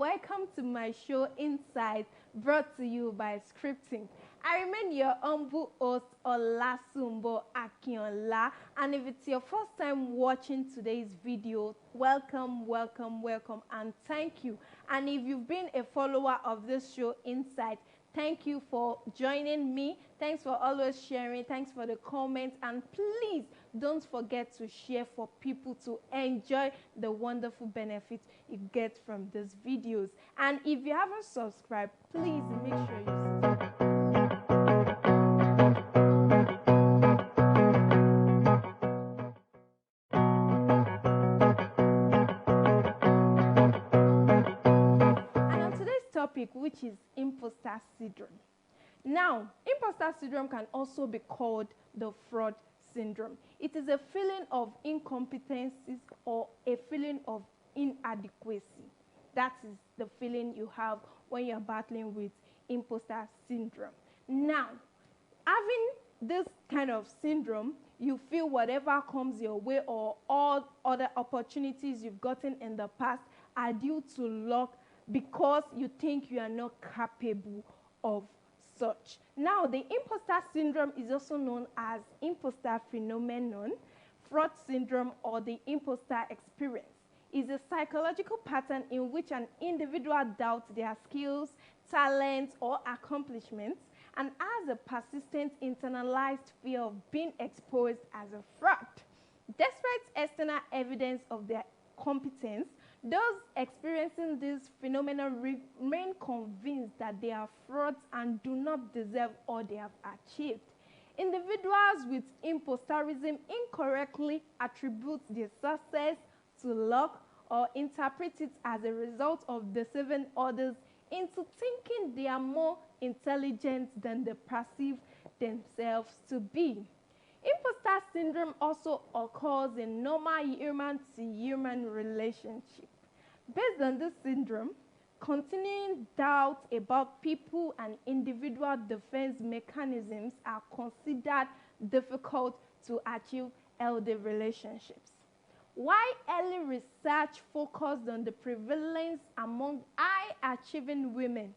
welcome to my show Insight, brought to you by Scripting. I remain your humble host, OLASUMBO AKINOLA, and if it's your first time watching today's video, welcome, and thank you. And if you've been a follower of this show Insight, thank you for joining me. Thanks for always sharing. Thanks for the comments. And please don't forget to share for people to enjoy the wonderful benefits you get from these videos. And if you haven't subscribed, please make sure you subscribe. And on today's topic, which is imposter syndrome. Now, imposter syndrome can also be called the fraud syndrome. It is a feeling of incompetency or a feeling of inadequacy. That is the feeling you have when you're battling with imposter syndrome. Now, having this kind of syndrome, you feel whatever comes your way or all other opportunities you've gotten in the past are due to luck because you think you are not capable of such. Now, the imposter syndrome is also known as imposter phenomenon, fraud syndrome, or the imposter experience. Is a psychological pattern in which an individual doubts their skills, talents, or accomplishments and has a persistent internalized fear of being exposed as a fraud. Despite external evidence of their competence, those experiencing this phenomenon remain convinced that they are frauds and do not deserve all they have achieved. Individuals with imposterism incorrectly attribute their success to luck or interpret it as a result of deceiving others into thinking they are more intelligent than they perceive themselves to be. Imposter syndrome also occurs in normal human-to-human relationships. Based on this syndrome, continuing doubt about people and individual defense mechanisms are considered difficult to achieve healthy relationships. While early research focused on the prevalence among high-achieving women,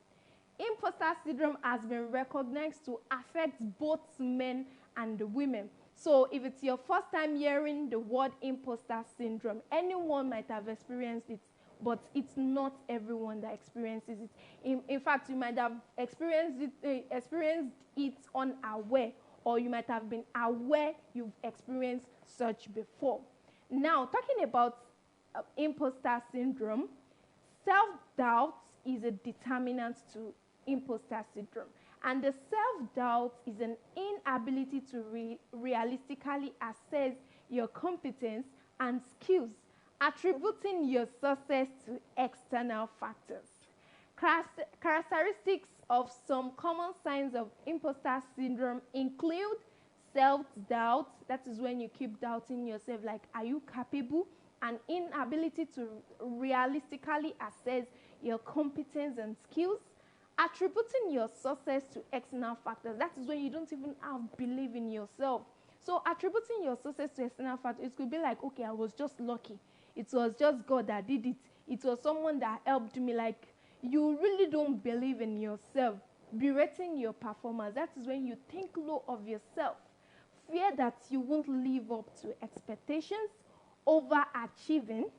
imposter syndrome has been recognized to affect both men and women. So if it's your first time hearing the word imposter syndrome, anyone might have experienced it, but it's not everyone that experiences it. In fact, you might have experienced it unaware, or you might have been aware you've experienced such before. Now, talking about imposter syndrome, self-doubt is a determinant to imposter syndrome. And the self-doubt is an inability to realistically assess your competence and skills, attributing your success to external factors. Characteristics of some common signs of imposter syndrome include self-doubt, that is when you keep doubting yourself, like, are you capable? An inability to realistically assess your competence and skills, attributing your success to external factors. That is when you don't even have belief in yourself. So attributing your success to external factors, it could be like, okay, I was just lucky. It was just God that did it. It was someone that helped me. Like, you really don't believe in yourself. Berating your performance, that is when you think low of yourself. Fear that you won't live up to expectations, overachieving,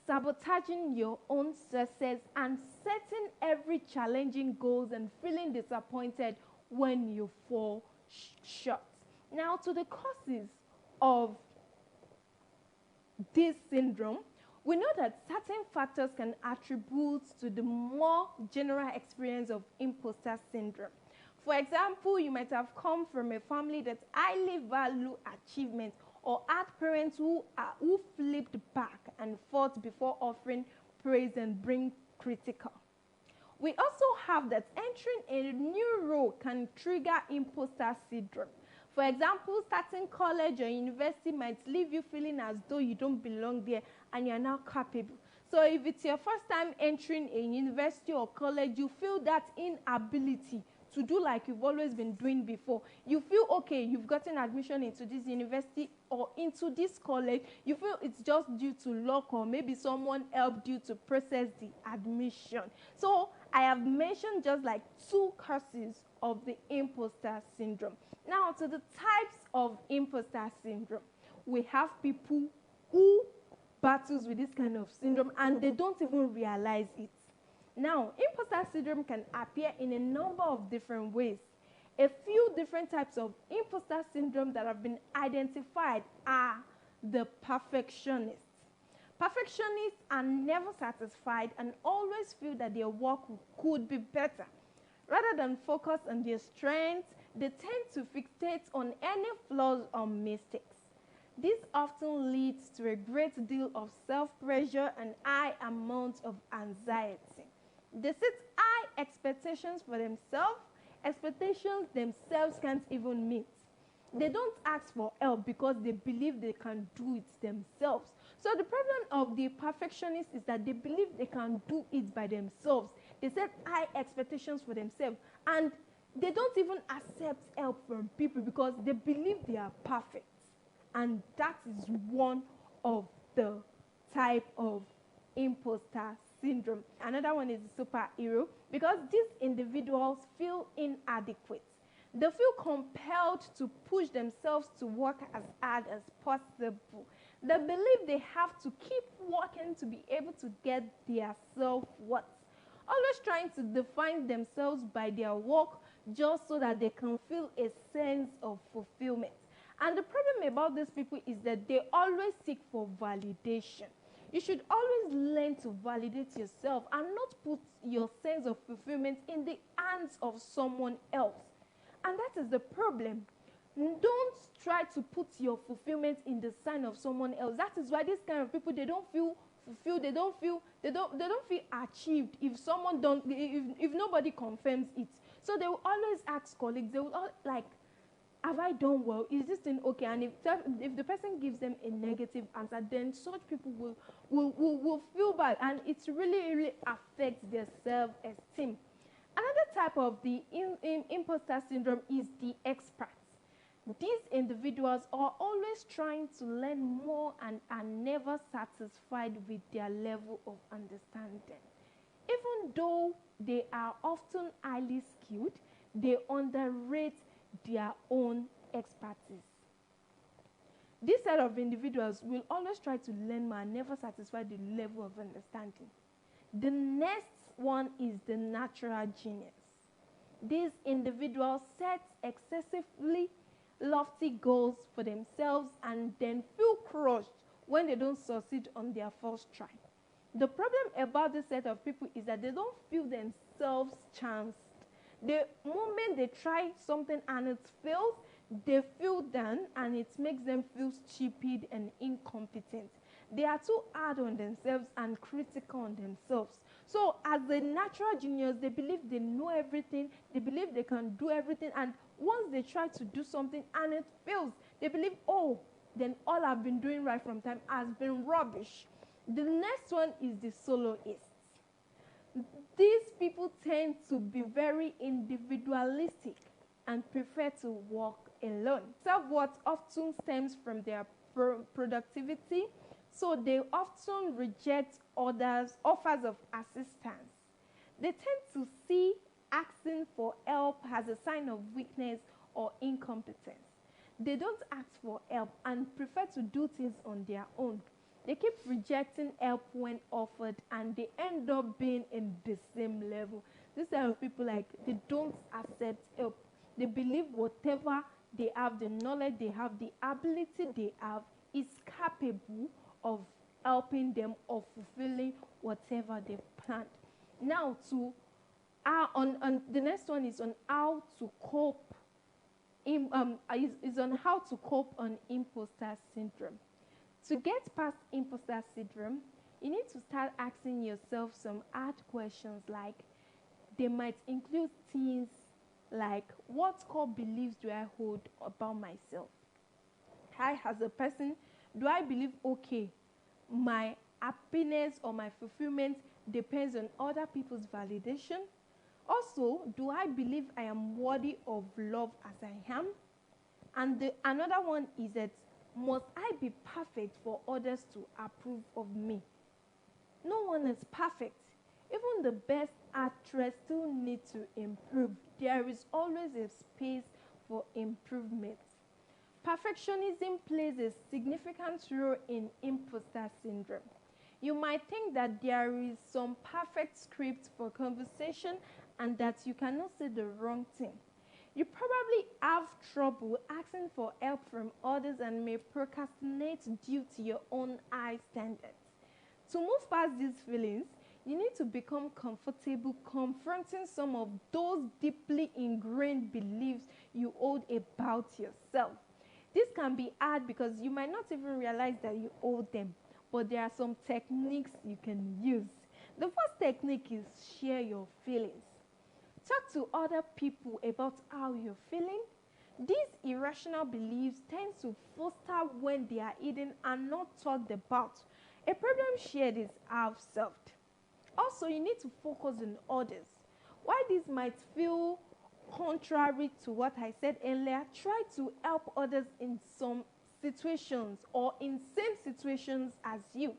sabotaging your own success, and setting every challenging goals and feeling disappointed when you fall short. Now, to the causes of this syndrome, we know that certain factors can attribute to the more general experience of imposter syndrome. For example, you might have come from a family that highly value achievement, or had parents who flipped back and forth before offering praise and being critical. We also have that entering a new role can trigger imposter syndrome. For example, starting college or university might leave you feeling as though you don't belong there and you're now capable. So if it's your first time entering a university or college, you feel that inability to do like you've always been doing before. You feel okay, you've gotten admission into this university or into this college. You feel it's just due to luck, or maybe someone helped you to process the admission. So I have mentioned just like 2 causes of the imposter syndrome. Now to the types of imposter syndrome. We have people who battles with this kind of syndrome and they don't even realize it. Now, imposter syndrome can appear in a number of different ways. A few different types of imposter syndrome that have been identified are the perfectionists. Perfectionists are never satisfied and always feel that their work could be better. Rather than focus on their strengths, they tend to fixate on any flaws or mistakes. This often leads to a great deal of self-pressure and high amounts of anxiety. They set high expectations for themselves, expectations themselves can't even meet. They don't ask for help because they believe they can do it themselves. So the problem of the perfectionists is that they believe they can do it by themselves. They set high expectations for themselves and they don't even accept help from people because they believe they are perfect. And that is one of the type of imposter syndrome. Another one is superhero, because these individuals feel inadequate. They feel compelled to push themselves to work as hard as possible. They believe they have to keep working to be able to get their self-worth. Always trying to define themselves by their work just so that they can feel a sense of fulfillment. And the problem about these people is that they always seek for validation. You should always learn to validate yourself and not put your sense of fulfillment in the hands of someone else. And that is the problem. Don't try to put your fulfillment in the sign of someone else. That is why these kind of people, they don't feel fulfilled, they don't feel achieved if someone don't if nobody confirms it. So they will always ask colleagues, they will all like, have I done well? Is this thing okay? And if the person gives them a negative answer, then such people will feel bad, and it really affects their self-esteem. Another type of the imposter syndrome is the experts. These individuals are always trying to learn more and are never satisfied with their level of understanding. Even though they are often highly skilled, they underrate their own expertise. This set of individuals will always try to learn more and never satisfy the level of understanding. The next one is the natural genius. These individuals set excessively lofty goals for themselves and then feel crushed when they don't succeed on their first try. The problem about this set of people is that they don't feel themselves chanced. The moment they try something and it fails, they feel down and it makes them feel stupid and incompetent. They are too hard on themselves and critical on themselves. So as a natural genius, they believe they know everything, they believe they can do everything, and once they try to do something and it fails, they believe, oh, then all I've been doing right from time has been rubbish. The next one is the soloists. These people tend to be very individualistic and prefer to work alone. Self-worth often stems from their productivity, so they often reject others' offers of assistance. They tend to see asking for help as a sign of weakness or incompetence. They don't ask for help and prefer to do things on their own. They keep rejecting help when offered, and they end up being in the same level. These type of people, like, they don't accept help. They believe whatever they have, the knowledge they have, the ability they have, is capable of helping them or fulfilling whatever they've planned. Now, on the next one is on how to cope. Is on how to cope on imposter syndrome. To get past imposter syndrome, you need to start asking yourself some hard questions, like they might include things like, what core beliefs do I hold about myself? I, as a person, do I believe, okay, my happiness or my fulfillment depends on other people's validation? Also, do I believe I am worthy of love as I am? And another one is that, must I be perfect for others to approve of me? No one is perfect. Even the best actress still need to improve. There is always a space for improvement. Perfectionism plays a significant role in imposter syndrome. You might think that there is some perfect script for conversation and that you cannot say the wrong thing. You probably have trouble asking for help from others and may procrastinate due to your own high standards. To move past these feelings, you need to become comfortable confronting some of those deeply ingrained beliefs you hold about yourself. This can be hard because you might not even realize that you hold them, but there are some techniques you can use. The first technique is share your feelings. Talk to other people about how you're feeling. These irrational beliefs tend to foster when they are hidden and not talked about. A problem shared is half-solved. Also, you need to focus on others. While this might feel contrary to what I said earlier, try to help others in some situations or in same situations as you.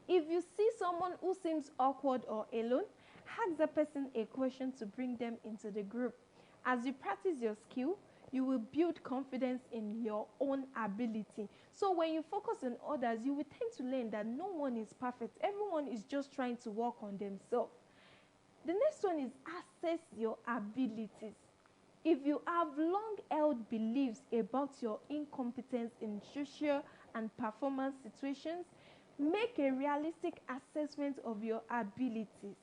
If you see someone who seems awkward or alone, ask the person a question to bring them into the group. As you practice your skill, you will build confidence in your own ability. So when you focus on others, you will tend to learn that no one is perfect. Everyone is just trying to work on themselves. The next one is assess your abilities. If you have long-held beliefs about your incompetence in social and performance situations, make a realistic assessment of your abilities.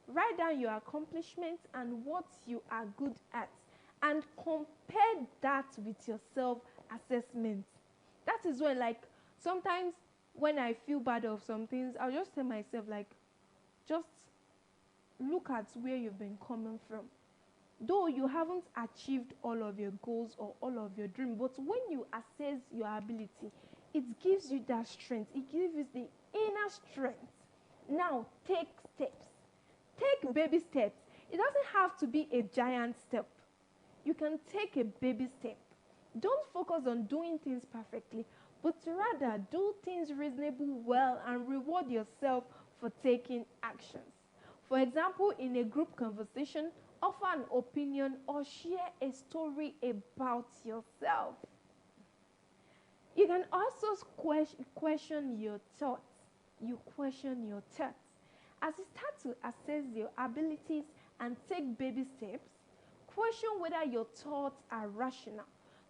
Write down your accomplishments and what you are good at, and compare that with your self-assessment. That is when, like, sometimes when I feel bad of some things, I'll just tell myself, like, just look at where you've been coming from. Though you haven't achieved all of your goals or all of your dreams, but when you assess your ability, it gives you that strength. It gives you the inner strength. Now, take steps. Take baby steps. It doesn't have to be a giant step. You can take a baby step. Don't focus on doing things perfectly, but rather do things reasonably well and reward yourself for taking actions. For example, in a group conversation, offer an opinion or share a story about yourself. You can also question your thoughts. You question your thoughts. As you start to assess your abilities and take baby steps, question whether your thoughts are rational.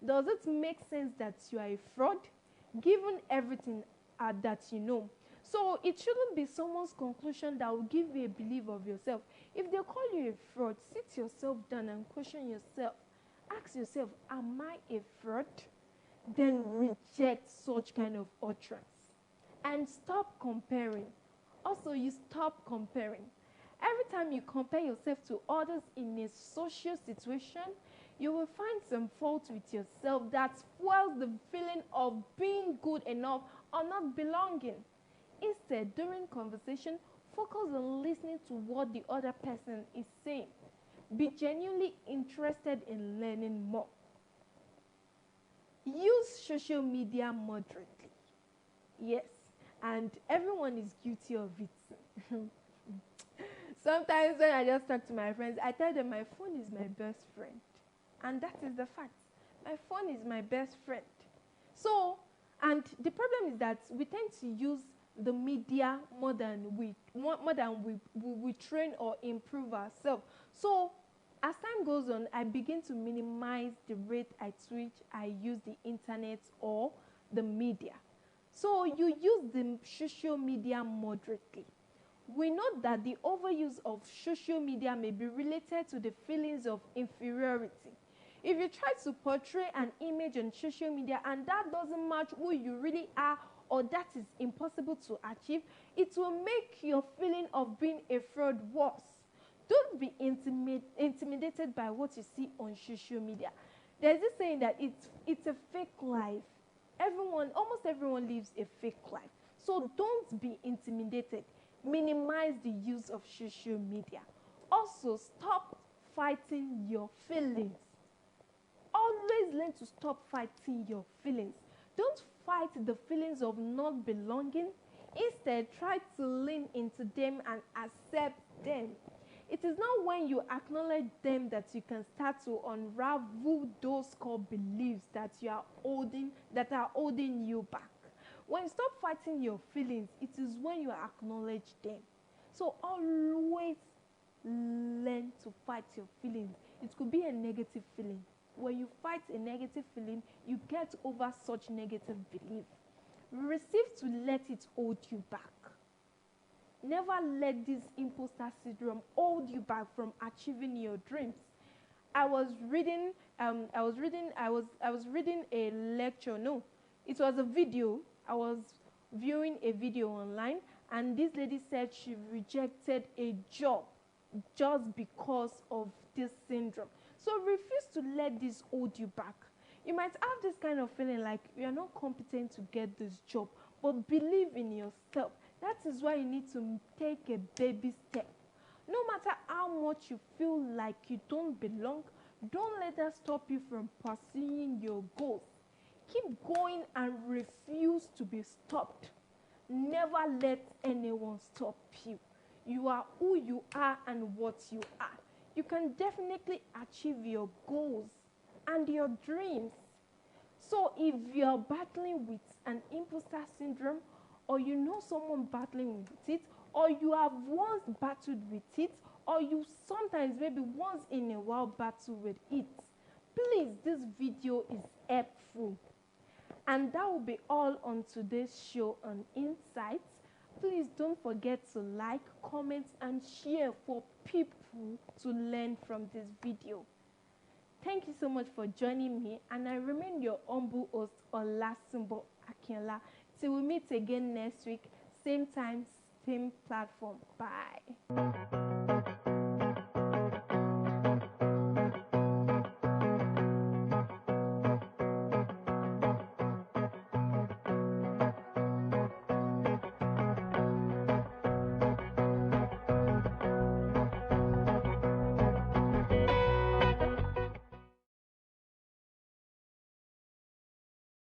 Does it make sense that you are a fraud, given everything that you know? So it shouldn't be someone's conclusion that will give you a belief of yourself. If they call you a fraud, sit yourself down and question yourself. Ask yourself, am I a fraud? Then reject such kind of utterance. And stop comparing. Also, you stop comparing. Every time you compare yourself to others in a social situation, you will find some fault with yourself that fuels the feeling of being good enough or not belonging. Instead, during conversation, focus on listening to what the other person is saying. Be genuinely interested in learning more. Use social media moderately. Yes, and everyone is guilty of it. Sometimes when I just talk to my friends, I tell them my phone is my best friend. And that is the fact. My phone is my best friend. So, and the problem is that we tend to use the media more than we train or improve ourselves. So, as time goes on, I begin to minimize the rate at which I use the internet or the media. So, you use the social media moderately. We know that the overuse of social media may be related to the feelings of inferiority. If you try to portray an image on social media and that doesn't match who you really are, or that is impossible to achieve, it will make your feeling of being a fraud worse. Don't be intimidated by what you see on social media. There's this saying that it's a fake life. Almost everyone lives a fake life. So don't be intimidated. Minimize the use of social media. Also, stop fighting your feelings. Always learn to stop fighting your feelings. Don't fight the feelings of not belonging. Instead, try to lean into them and accept them. It is not when you acknowledge them that you can start to unravel those core beliefs that are holding you back. When you stop fighting your feelings, it is when you acknowledge them. So always learn to fight your feelings. It could be a negative feeling. When you fight a negative feeling, you get over such negative belief. Refuse to let it hold you back. Never let this imposter syndrome hold you back from achieving your dreams. I was reading a lecture. No, it was a video. I was viewing a video online, and this lady said she rejected a job just because of this syndrome. So refuse to let this hold you back. You might have this kind of feeling like you are not competent to get this job, but believe in yourself. That is why you need to take a baby step. No matter how much you feel like you don't belong, don't let that stop you from pursuing your goals. Keep going and refuse to be stopped. Never let anyone stop you. You are who you are and what you are. You can definitely achieve your goals and your dreams. So if you're battling with an imposter syndrome, or you know someone battling with it, or you have once battled with it, or you sometimes maybe once in a while battle with it, please, this video is helpful. And that will be all on today's show on Insights. Please don't forget to like, comment, and share for people to learn from this video. Thank you so much for joining me, and I remain your humble host, OLASUMBO AKINOLA. Till we meet again next week, same time, same platform. Bye.